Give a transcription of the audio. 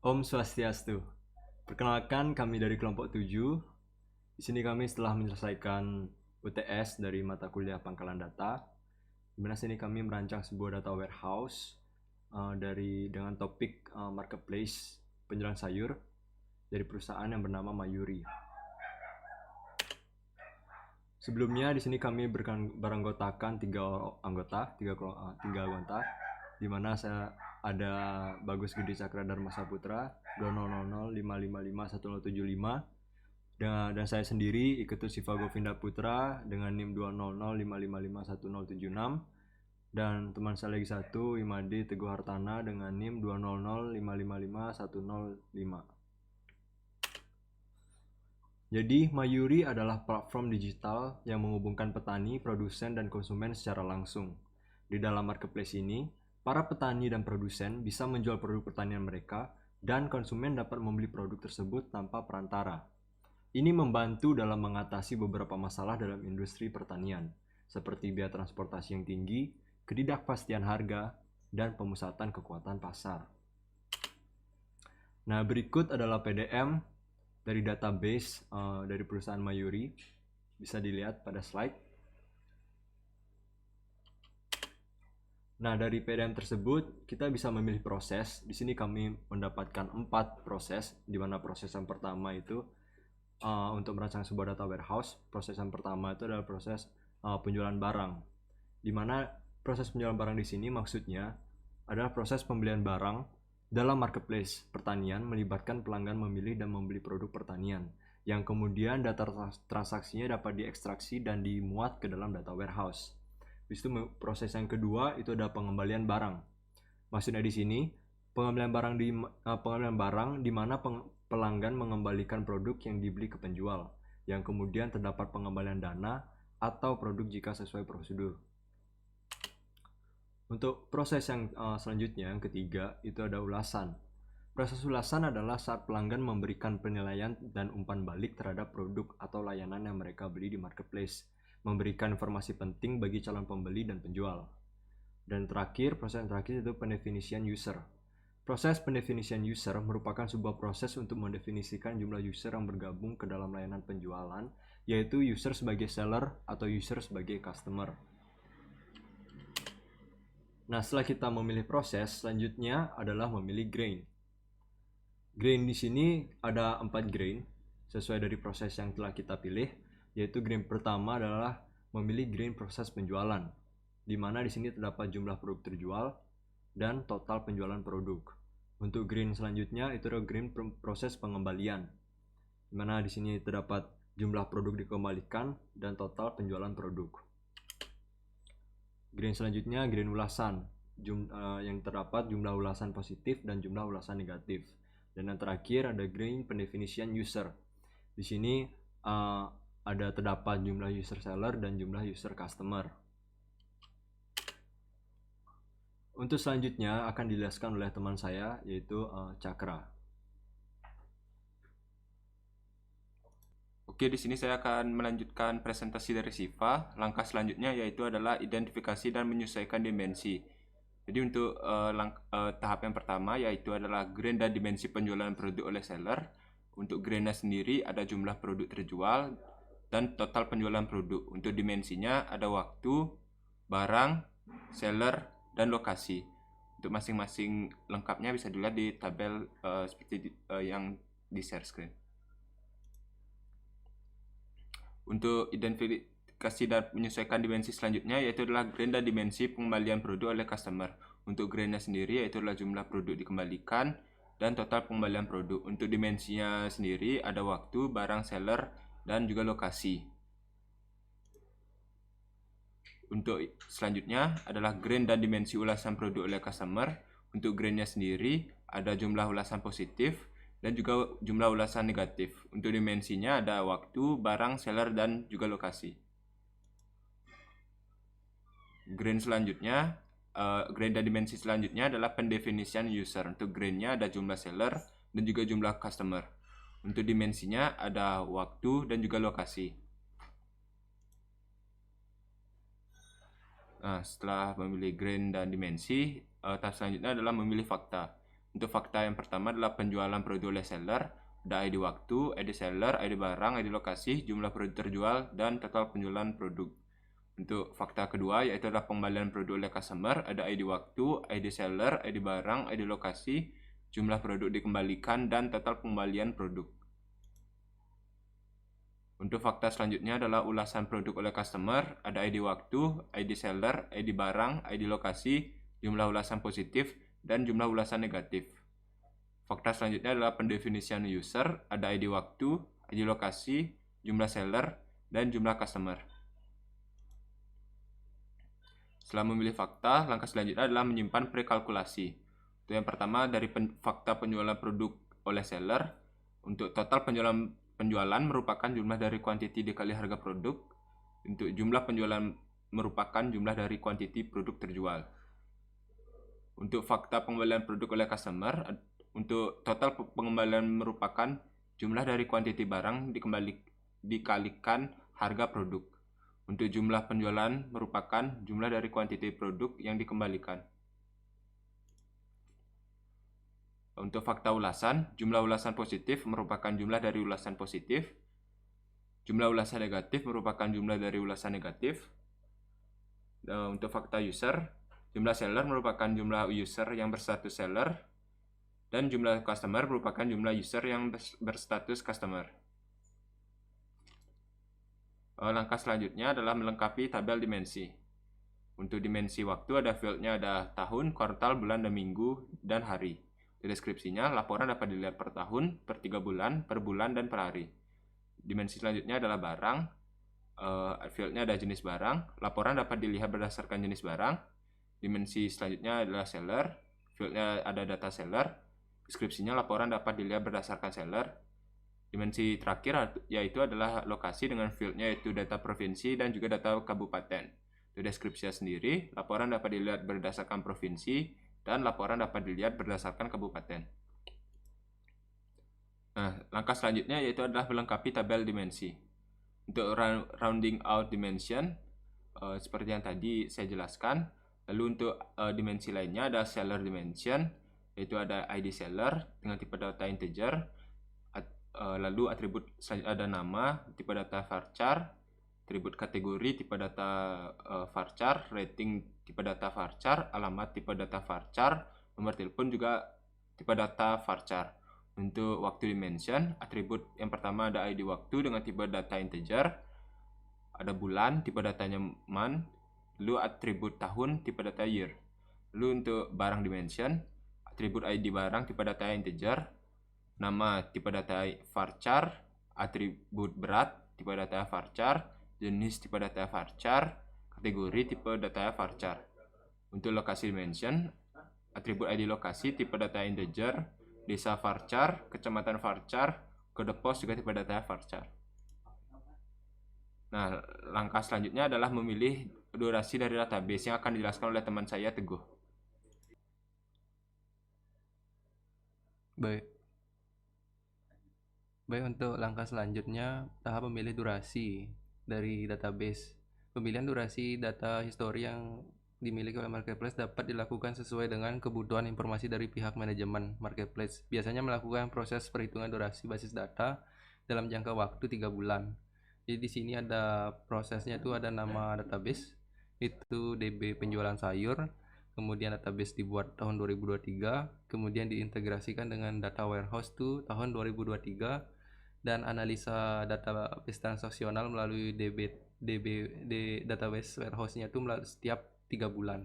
Om Swastiastu. Perkenalkan, kami dari kelompok 7. Di sini kami setelah menyelesaikan UTS dari mata kuliah Pangkalan Data. Di mana sini kami merancang sebuah data warehouse dengan topik marketplace penjualan sayur dari perusahaan yang bernama Mayuri. Sebelumnya di sini kami beranggotakan tiga anggota, di mana saya ada Bagus Gede Cakra Dharma Saputra 200055551075, dan saya sendiri Iketu Siva Govinda Putra dengan NIM 20055551076, dan teman saya lagi satu Imade Teguh Hartana dengan NIM 20055551005. Jadi, Mayuri adalah platform digital yang menghubungkan petani, produsen, dan konsumen secara langsung. Di dalam marketplace ini, para petani dan produsen bisa menjual produk pertanian mereka dan konsumen dapat membeli produk tersebut tanpa perantara. Ini membantu dalam mengatasi beberapa masalah dalam industri pertanian, seperti biaya transportasi yang tinggi, ketidakpastian harga, dan pemusatan kekuatan pasar. Nah, berikut adalah PDM dari database dari perusahaan Mayuri. Bisa dilihat pada slide. Nah, dari PDM tersebut kita bisa memilih proses. Di sini kami mendapatkan 4 proses, di mana proses yang pertama itu untuk merancang sebuah data warehouse. Proses yang pertama itu adalah proses penjualan barang, di mana proses penjualan barang di sini maksudnya adalah proses pembelian barang dalam marketplace pertanian melibatkan pelanggan memilih dan membeli produk pertanian, yang kemudian data transaksinya dapat diekstraksi dan dimuat ke dalam data warehouse. Habis itu proses yang kedua itu ada pengembalian barang. Maksudnya di sini pengembalian barang di mana pelanggan mengembalikan produk yang dibeli ke penjual, yang kemudian terdapat pengembalian dana atau produk jika sesuai prosedur. Untuk proses yang selanjutnya, yang ketiga, itu ada ulasan. Proses ulasan adalah saat pelanggan memberikan penilaian dan umpan balik terhadap produk atau layanan yang mereka beli di marketplace, memberikan informasi penting bagi calon pembeli dan penjual. Dan terakhir, proses yang terakhir itu pendefinisian user. Proses pendefinisian user merupakan sebuah proses untuk mendefinisikan jumlah user yang bergabung ke dalam layanan penjualan, yaitu user sebagai seller atau user sebagai customer. Nah, setelah kita memilih proses, selanjutnya adalah memilih grain. Grain di sini ada 4 grain sesuai dari proses yang telah kita pilih, yaitu grain pertama adalah memilih grain proses penjualan, di mana di sini terdapat jumlah produk terjual dan total penjualan produk. Untuk grain selanjutnya itu adalah grain proses pengembalian, di mana di sini terdapat jumlah produk dikembalikan dan total penjualan produk. Grain selanjutnya grain ulasan, yang terdapat jumlah ulasan positif dan jumlah ulasan negatif. Dan yang terakhir ada grain pendefinisian user. Di sini ada terdapat jumlah user seller dan jumlah user customer. Untuk selanjutnya akan dijelaskan oleh teman saya, yaitu Cakra. Oke, di sini saya akan melanjutkan presentasi dari Siva. Langkah selanjutnya yaitu adalah identifikasi dan menyesuaikan dimensi. Jadi untuk tahap yang pertama yaitu adalah grain dan dimensi penjualan produk oleh seller. Untuk grainnya sendiri ada jumlah produk terjual dan total penjualan produk. Untuk dimensinya ada waktu, barang, seller, dan lokasi. Untuk masing-masing lengkapnya bisa dilihat di tabel seperti yang di share screen. Untuk identifikasi dan menyesuaikan dimensi selanjutnya yaitu adalah grain dan dimensi pengembalian produk oleh customer. Untuk grainnya sendiri yaitu adalah jumlah produk dikembalikan dan total pengembalian produk. Untuk dimensinya sendiri ada waktu, barang, seller, dan juga lokasi. Untuk selanjutnya adalah grain dan dimensi ulasan produk oleh customer. Untuk grainnya sendiri ada jumlah ulasan positif dan juga jumlah ulasan negatif. Untuk dimensinya ada waktu, barang, seller, dan juga lokasi. Grain selanjutnya, grain dan dimensi selanjutnya adalah pendefinisian user. Untuk grainnya ada jumlah seller dan juga jumlah customer. Untuk dimensinya ada waktu dan juga lokasi. Nah, setelah memilih grain dan dimensi, tahap selanjutnya adalah memilih fakta. Untuk fakta yang pertama adalah penjualan produk oleh seller, ada ID waktu, ID seller, ID barang, ID lokasi, jumlah produk terjual, dan total penjualan produk. Untuk fakta kedua yaitu adalah pengembalian produk oleh customer, ada ID waktu, ID seller, ID barang, ID lokasi, jumlah produk dikembalikan, dan total pengembalian produk. Untuk fakta selanjutnya adalah ulasan produk oleh customer, ada ID waktu, ID seller, ID barang, ID lokasi, jumlah ulasan positif, dan jumlah ulasan negatif. Fakta selanjutnya adalah pendefinisian user, ada ID waktu, ID lokasi, jumlah seller, dan jumlah customer. Setelah memilih fakta, langkah selanjutnya adalah menyimpan prekalkulasi. Untuk yang pertama dari fakta penjualan produk oleh seller, untuk total penjualan merupakan jumlah dari kuantiti dikali harga produk. Untuk jumlah penjualan merupakan jumlah dari kuantiti produk terjual. Untuk fakta pengembalian produk oleh customer, untuk total pengembalian merupakan jumlah dari kuantiti barang dikalikan harga produk. Untuk jumlah penjualan merupakan jumlah dari kuantiti produk yang dikembalikan. Untuk fakta ulasan, jumlah ulasan positif merupakan jumlah dari ulasan positif. Jumlah ulasan negatif merupakan jumlah dari ulasan negatif. Untuk fakta user, jumlah seller merupakan jumlah user yang berstatus seller. Dan jumlah customer merupakan jumlah user yang berstatus customer. Langkah selanjutnya adalah melengkapi tabel dimensi. Untuk dimensi waktu ada fieldnya ada tahun, kuartal, bulan, dan minggu, dan hari. Di deskripsinya, laporan dapat dilihat per tahun, per 3 bulan, per bulan, dan per hari. Dimensi selanjutnya adalah barang. Fieldnya ada jenis barang. Laporan dapat dilihat berdasarkan jenis barang. Dimensi selanjutnya adalah seller. Fieldnya ada data seller. Deskripsinya laporan dapat dilihat berdasarkan seller. Dimensi terakhir yaitu adalah lokasi dengan fieldnya yaitu data provinsi dan juga data kabupaten. Itu deskripsinya sendiri, laporan dapat dilihat berdasarkan provinsi dan laporan dapat dilihat berdasarkan kabupaten. Nah, langkah selanjutnya yaitu adalah melengkapi tabel dimensi. Untuk rounding out dimension, seperti yang tadi saya jelaskan. Lalu untuk dimensi lainnya ada seller dimension, yaitu ada ID seller dengan tipe data integer. Lalu atribut ada nama, tipe data varchar, atribut kategori, tipe data varchar, rating, tipe data varchar, alamat, tipe data varchar, nomor telepon juga tipe data varchar. Untuk waktu dimension, atribut yang pertama ada ID waktu dengan tipe data integer, ada bulan, tipe datanya month, lalu atribut tahun, tipe data year. Lalu untuk barang dimension, atribut ID barang, tipe data integer, nama, tipe data varchar, atribut berat, tipe data varchar, jenis tipe data varchar, kategori tipe data varchar. Untuk lokasi dimension, atribut ID lokasi, tipe data integer, desa varchar, kecamatan varchar, kode pos juga tipe data varchar. Nah, langkah selanjutnya adalah memilih durasi dari database yang akan dijelaskan oleh teman saya, Teguh. Baik, untuk langkah selanjutnya, tahap memilih durasi dari database. Pemilihan durasi data histori yang dimiliki oleh marketplace dapat dilakukan sesuai dengan kebutuhan informasi dari pihak manajemen marketplace. Biasanya melakukan proses perhitungan durasi basis data dalam jangka waktu 3 bulan. Jadi di sini ada prosesnya itu ada nama database, itu DB penjualan sayur, kemudian database dibuat tahun 2023, kemudian diintegrasikan dengan data warehouse tuh tahun 2023, dan analisa database transaksional melalui database warehouse-nya itu setiap 3 bulan.